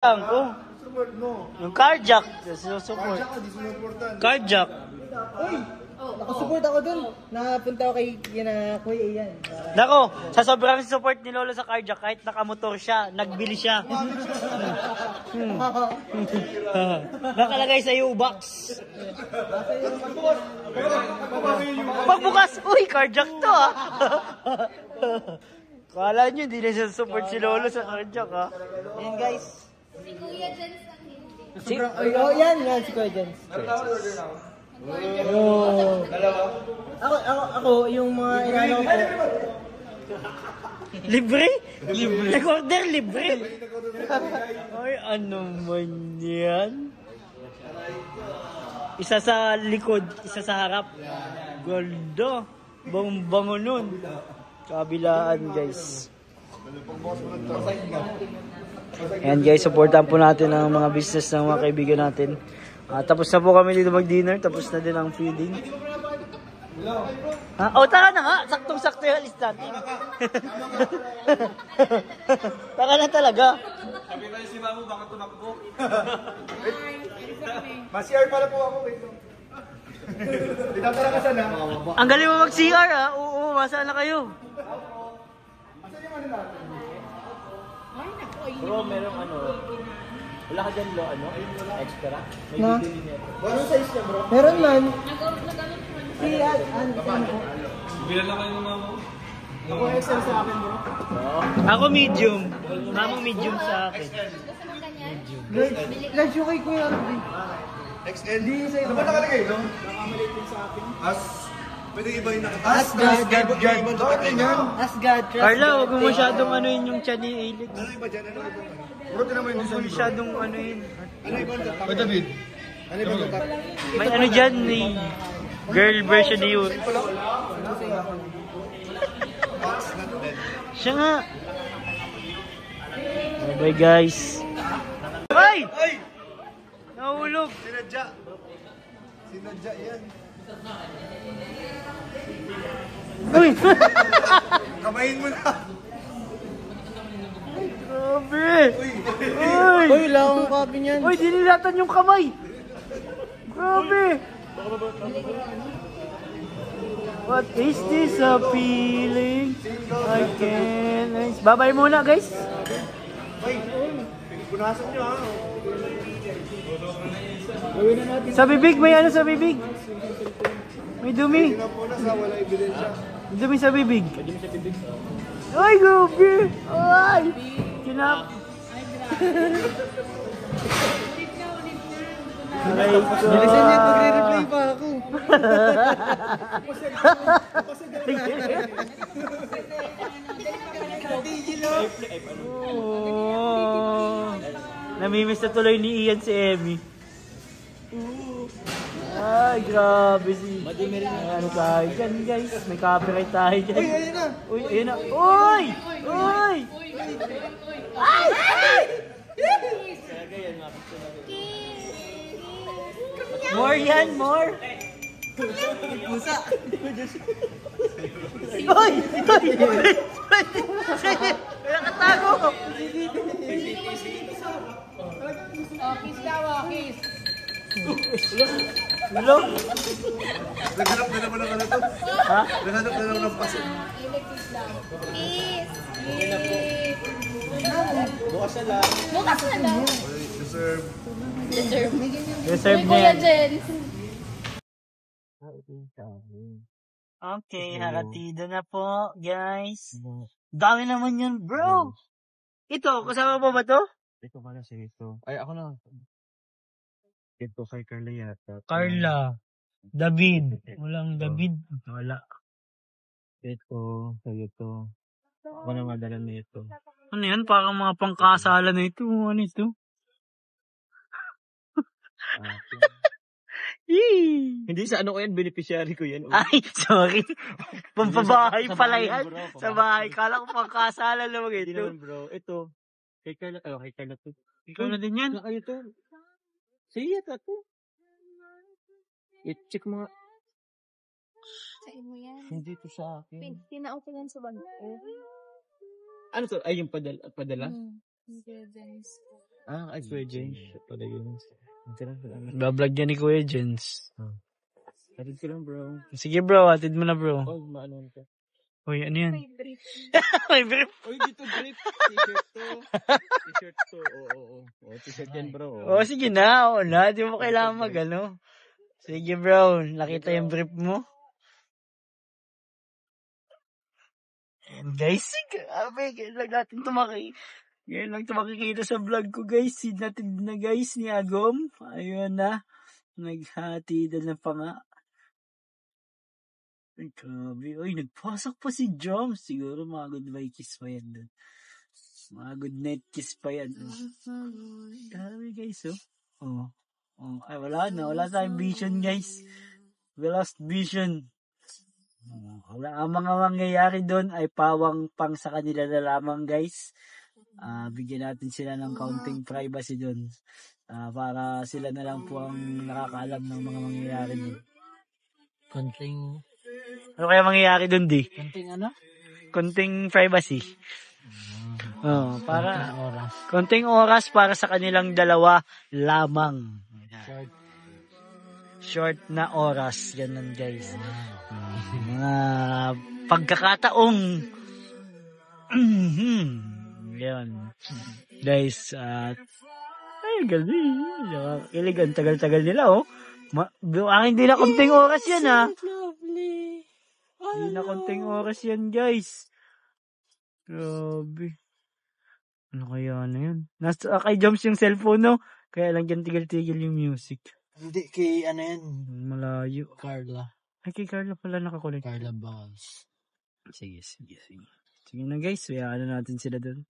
ko. Support mo. Yung carjack. Support. Carjack ka, di sumuportan. Carjack. Uy! Nakasupport ako dun. Nakapunta ako kay Kuya Ian. Nako, sa sobrang support ni Lolo sa carjack, kahit nakamotor siya, nagbili siya. Nakalagay sa U-box. Pagbukas, uy, carjack to ah. Kala nyo, hindi na siya support si Lolo sa carjack ah. Ayan guys. Si Kuya Jens ang hindi. Oh, yan si Kuya Jens. Oh. Ako, yung mga inano ko. Libre? Libre. Nag-order libre. Ay, ano man yan? Isa sa likod, isa sa harap. Goldo. Bango nun. Kabilaan, guys. Ayan guys, supportan po natin ang mga business ng mga kaibigan natin. Tapos na po kami dito mag-dinner. Tapos na din ang feeding. Tara na nga. Saktong-sakto yung alis natin. Tara na talaga. Sabi tayo si Mamu, bakit tumakbo? Mas-CR pala po ako. Tinatara ka sana. Ang galing mo mag-CR ah. Oo, masaan na kayo? Asan yung ano natin? Bro, merong ano. Wala ka dyan extra? May Na? bibili nito. Anong size niya, bro? Meron man. Nagamit mo na. Si Bilan lang kayo ng Mamu. Ako XL sa akin, bro. Ako medium. Mamang medium sa akin. Gusto mo ganyan? Large yung kay Kuya Alvin. XL? Di sa'yo. Ano ba nakalagay, no? Nakamalit din sa akin. Pwede iba yung nakataas. As God, trust Carla, God. huwag mo masyadong ano yun yung chan ni Ailit. Ano iba dyan? Ano iba? Bro, tinan mo yung Huwag mo design. masyadong ano yun. Ano iba ang tatak? David. Ano iba ang tatak? May ano dyan ni girl version ni you. Siya nga. Bye guys. Ay! Ay! Nahulog. Sinadya. Sinadya yan. Uy! Kamayin mo na. Grabe! Uy! Uy! Uy, wala akong copy niyan. Uy, dinilatan yung kamay! Grabe! What is this a feeling? I can't... Babay muna guys! Punasan nyo, ha? Sa bibig, may ano sa bibig? May dumi. Pinapunas, ha? Wala ebidensya. May dumi sa bibig. Ay, grabe! Ay! Kinap... Aray ko. Bilisan niya, magre-reply pa ako. Oh. Namimiss na tuloy ni Ian si Emmy. Ay, grabe si... Ano tayo dyan, guys? May copyright tayo dyan. Uy, ayun na. Uy, ayun na. Uy! Uy! Ay! Ay! More yan, more! Pusa. Uy! Uy! Sige! Nakatago! Oh, kiss daw, kiss. Hello? Naghanap na naman ng ano to. Ha? Naghanap na naman ng paso. Kiss daw. Kiss. Bukas na lang. Bukas na daw. Deserve. Deserve. Reserve Uy, na Kuya yan. Jens. Okay, haratido na po, guys. Dami naman yun, bro. Ito, kasama mo ba to? Ito pala si ito. Ay, ako na. Ito kay Carla yata. Carla. David. Walang David. Wala. Ito, sa'yo to. Ako na madala na ito. Ano yan? Parang mga pangkasala na ito. Ano ito? Yee! Hindi sa ano ko yan, beneficiary ko yan. Ay, sorry. Pampabahay Sa pala bahay yan. bro, Sa bahay. Kala ko pangkasala lang Hindi ito. naman bro. Ito. Kay Carla. Oh, kay Carla to. Ikaw na din yan. Na kayo to. Sige, to. I-check mo nga. Sa'yo mo yan. Hindi to sa akin. Tinao ko yan sa bag. Ano to? Ay, yung padala? Kuya Jens. Ay, Kuya James. Pala yun. Bablog niya ni Kuya Jens. Hatid ko lang, bro. Sige bro, atid mo na bro. Oh, maano ka. Uy, ano yan? May brief. May brief. Uy, dito drip. T-shirt to. T-shirt to. Oo. T-shirt yan, bro. Oh, sige na. Oo na. Di mo kailangan mag-ano. Sige bro, nakita yung brief mo. And guys, grabe. Ngayon lang ito makikita sa vlog ko guys. Sinatid na guys ni Agom. Ayun na. Naghatidan na pa nga. Ay, grabe. Uy, nagpasok pa si Jom. Siguro mga good night kiss pa yan dun. Mga good night kiss pa yan. Grabe guys, oh. Ay, wala na. Wala tayong vision guys. We lost vision. Wala. Ang mga mangyayari doon ay pawang pang sa kanila na lamang guys. Bigyan natin sila ng kaunting privacy doon. Para sila na lang po ang nakakaalam ng mga mangyayari doon. Ano kaya mangyayari doon, di? Konting privacy. Para konting oras para sa kanilang dalawa lamang. Short na oras, ganun guys. Mga pagkakataong yan. Guys, ay galing. Kilig, ang tagal-tagal nila, oh. Hindi na konting oras yan, ha. Hindi na konting oras yan, guys. Grabe. Ano kaya na yun? Nasa kay Joms yung cellphone, no? Kaya lang dyan tigil-tigil yung music. Hindi, kay ano yan? Malayo. Carla. Ay, kay Carla pala nakakulit. Carla Balls. Sige. Sige na guys, hayaan na natin sila dun.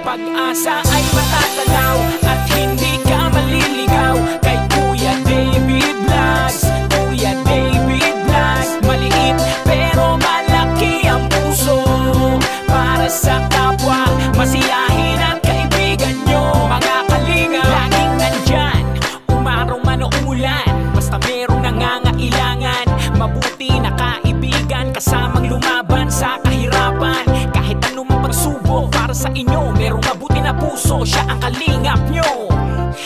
Pag-asa ay matatanaw at hindi ka maliligaw kay Kuya David Vlogs. Kuya David Vlogs, maliit pero malaki ang puso para sa kapwa, masiyahin at kaibigan nyo. Mga kalinga, laging nandyan, umaraw man o umulan, basta merong nangangailangan. Mabuti na kaibigan, kasamang lumaban sa kahirapan. Kahit anumang pagsubok para sa inyo, merong mabuti na puso, siya ang kalingap nyo.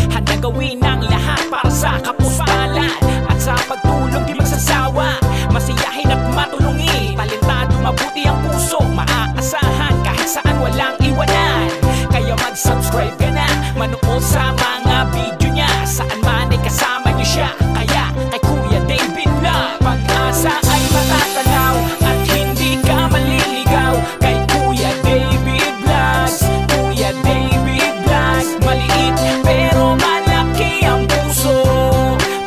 Handa gawin ang lahat para sa kapuspalad at sa pagtulong di magsasawa, masiyahin at matulungin. Talentado, mabuti ang puso, maaasahan kahit saan walang iwanan. Kaya mag-subscribe ka na, manood sa mga video niya, saan man ay kasama niyo siya. Kaya kay Kuya David Vlog, pag-asa ay matatanaw at hindi ka maliligaw kay Kuya David Vlogs. Kuya David Vlogs, maliit pero malaki ang puso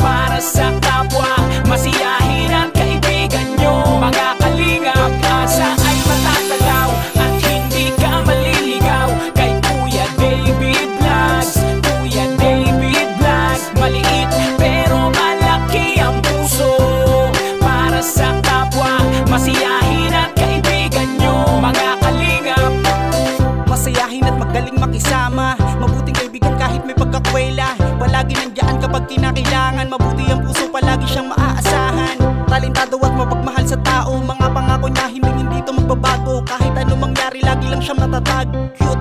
para sa kapwa, masiyahin at kaibigan nyo. Mga kalinga, pag-asa ay matatanaw at hindi ka maliligaw kay Kuya David Vlogs. Kuya David Vlogs, maliit pero malaki ang puso para sa kapwa, masiyahin at kaibigan nyo. Mga kalingap, masayahin at magaling makisama, mabuting kaibigan kahit may pagkakwela. Palagi nandiyan kapag kinakailangan, mabuti ang puso, palagi siyang maaasahan. Talentado at mapagmahal sa tao, mga pangako niya hindi ito magbabago. Kahit anong mangyari, lagi lang siyang matatag. Cute